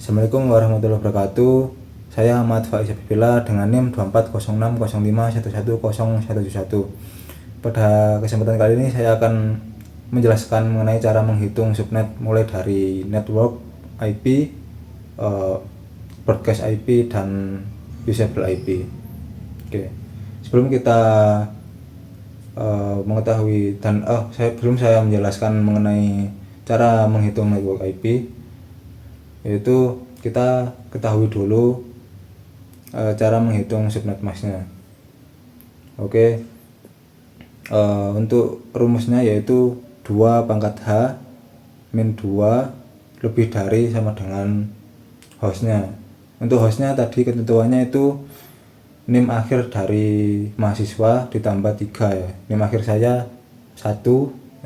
Assalamualaikum warahmatullahi wabarakatuh. Saya Ahmad Faiz Abibila dengan NIM 240605111071. Pada kesempatan kali ini saya akan menjelaskan mengenai cara menghitung subnet mulai dari network IP, broadcast IP, dan usable IP. Oke. Sebelum kita mengetahui dan sebelum saya menjelaskan mengenai cara menghitung network IP, yaitu kita ketahui dulu cara menghitung subnet masknya. Oke. Untuk rumusnya yaitu 2 pangkat H min 2 lebih dari sama dengan hostnya. Untuk hostnya tadi ketentuannya itu NIM akhir dari mahasiswa ditambah 3 ya. NIM akhir saya 1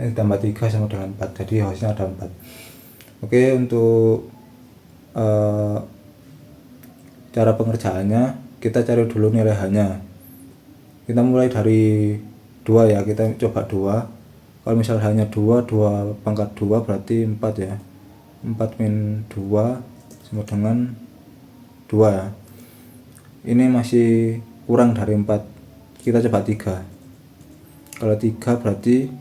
ditambah 3 sama dengan 4, jadi hostnya ada 4. Oke, untuk cara pengerjaannya kita cari dulu nilai H-nya. Kita mulai dari 2 ya, kita coba 2. Kalau misal hanya 2 pangkat 2 berarti 4 ya. 4 min 2 sama dengan 2 ya. Ini masih kurang dari 4, kita coba 3. Kalau 3 berarti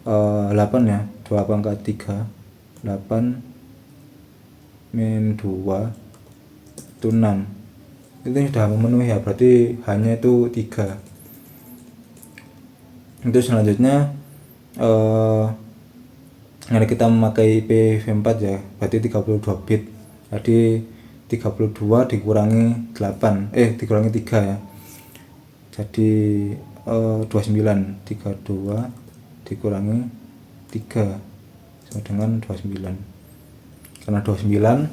8 ya, 2 pangkat 3 8 min 2 itu 6. Itu sudah memenuhi ya, berarti hanya itu 3. Untuk selanjutnya kita memakai IPv4 ya, berarti 32 bit. Jadi 32 dikurangi 8 dikurangi 3 ya, jadi 29. 32 dikurangi 3 sama dengan 29. Karena 29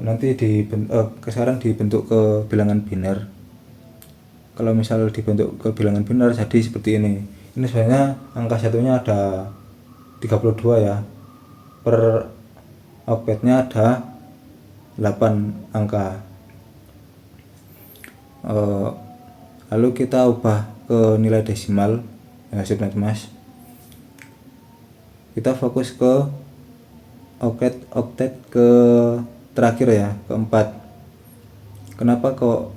nanti sekarang dibentuk ke bilangan biner. Kalau misal dibentuk ke bilangan biner jadi seperti ini. Ini sebenarnya angka satunya ada 32 ya, per octetnya ada 8 angka. Lalu kita ubah ke nilai desimal ya, subnet mask. Kita fokus ke oktet ke terakhir ya, keempat. Kenapa kok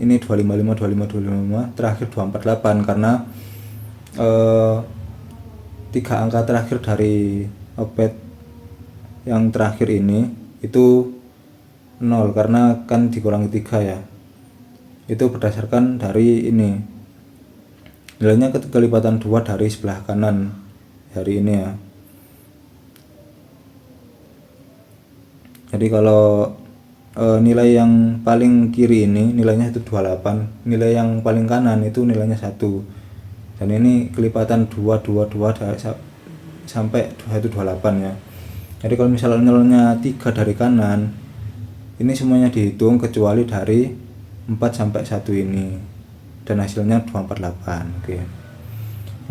ini 255 terakhir 248? Karena 3 angka terakhir dari oktet yang terakhir ini itu 0, karena kan dikurangi 3 ya. Itu berdasarkan dari ini, nilainya kelipatan 2 dari sebelah kanan dari ini ya. Jadi kalau nilai yang paling kiri ini nilainya itu 28, nilai yang paling kanan itu nilainya 1. Dan ini kelipatan 2 sampai 128 ya. Jadi kalau misalnya nolnya 3 dari kanan, ini semuanya dihitung kecuali dari 4 sampai 1 ini, dan hasilnya 248. Oke.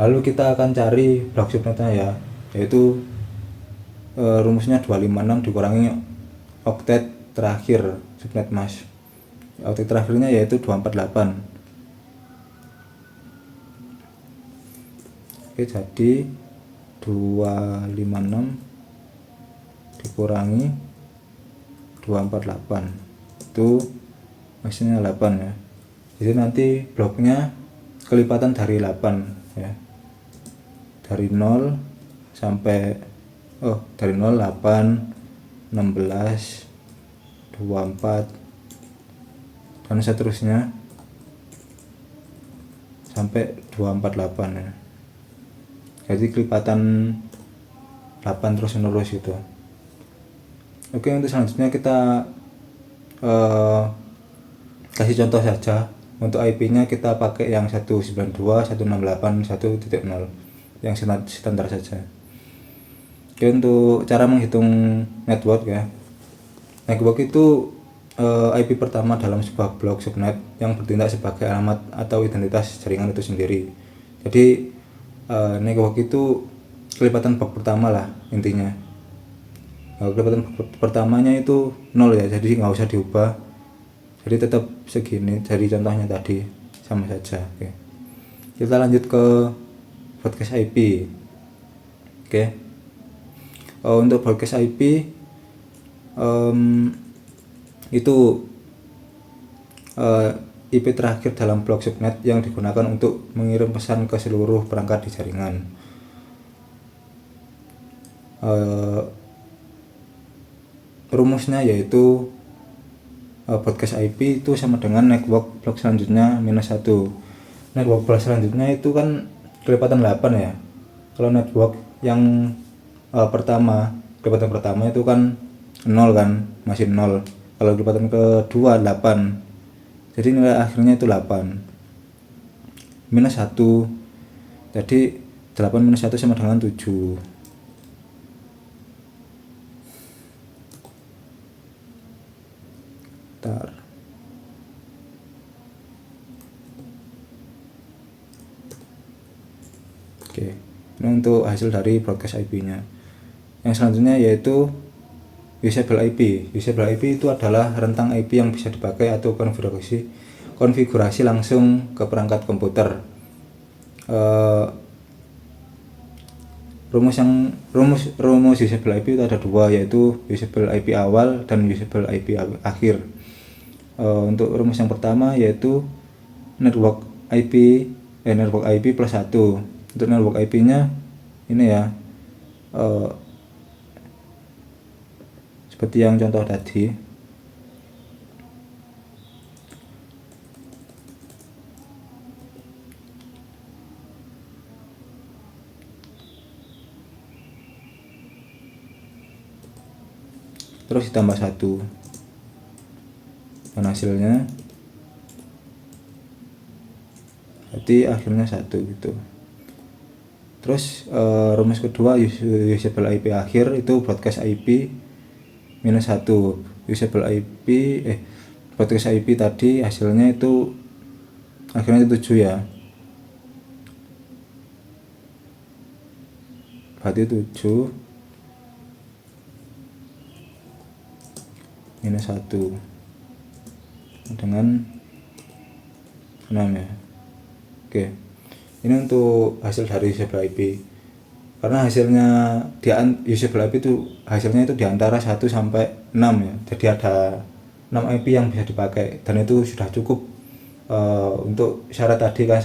Lalu kita akan cari blok subnetnya ya, yaitu rumusnya 256 dikurangi oktet terakhir subnet mask. Oktet terakhirnya yaitu 248. Oke, jadi 256 dikurangi 248 itu hasilnya 8 ya. Jadi nanti bloknya kelipatan dari 8 ya, dari 0 sampai dari 0 8 16 24 dan seterusnya sampai 248 ya. Jadi kelipatan 8 terus menerus gitu. Oke, untuk selanjutnya kita kasih contoh saja. Untuk IP-nya kita pakai yang 192.168.1.0 yang standar saja. Oke, untuk cara menghitung network ya. Network itu IP pertama dalam sebuah blok subnet yang bertindak sebagai alamat atau identitas jaringan itu sendiri. Jadi network itu kelipatan blok pertama lah intinya. Kelipatan pertamanya itu 0 ya, jadi nggak usah diubah, jadi tetap segini. Jadi contohnya tadi sama saja. Oke. Kita lanjut ke broadcast IP. Oke. Untuk broadcast IP itu IP terakhir dalam blok subnet yang digunakan untuk mengirim pesan ke seluruh perangkat di jaringan. Rumusnya yaitu broadcast IP itu sama dengan network block selanjutnya -1. Network block selanjutnya itu kan kelipatan 8 ya. Kalau network yang kelipatan pertama itu kan 0 kan, masih 0. Kalau kelipatan kedua 8. Jadi nilai akhirnya itu 8. -1. Jadi 8 - 1 sama dengan 7. Bentar. Oke, ini untuk hasil dari broadcast IP-nya. Yang selanjutnya yaitu usable IP. Usable IP itu adalah rentang IP yang bisa dipakai atau konfigurasi langsung ke perangkat komputer. Rumus usable IP itu ada dua, yaitu usable IP awal dan usable IP akhir. Untuk rumus yang pertama yaitu network IP plus 1. Untuk network IP-nya ini ya, seperti yang contoh tadi. Terus ditambah 1 dan hasilnya jadi akhirnya 1 gitu. Terus rumus kedua usable IP akhir itu broadcast IP -1. Usable IP broadcast IP tadi hasilnya itu akhirnya 7 ya, berarti 7 -1 dengan 6 ya. Oke, ini untuk hasil dari usable IP. Karena hasilnya usable IP itu hasilnya itu diantara 1 sampai 6 ya. Jadi ada 6 IP yang bisa dipakai, dan itu sudah cukup untuk syarat tadi kan.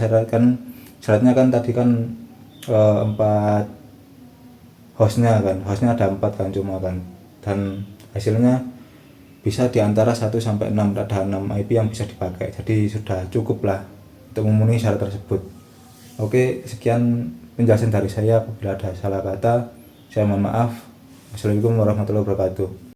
Syaratnya kan tadi kan 4 hostnya ada 4 kan cuma kan, dan hasilnya bisa diantara 1 sampai 6, ada 6 IP yang bisa dipakai. Jadi sudah cukup lah untuk memenuhi syarat tersebut. Oke, sekian penjelasan dari saya. Apabila ada salah kata, saya mohon maaf. Wassalamualaikum warahmatullahi wabarakatuh.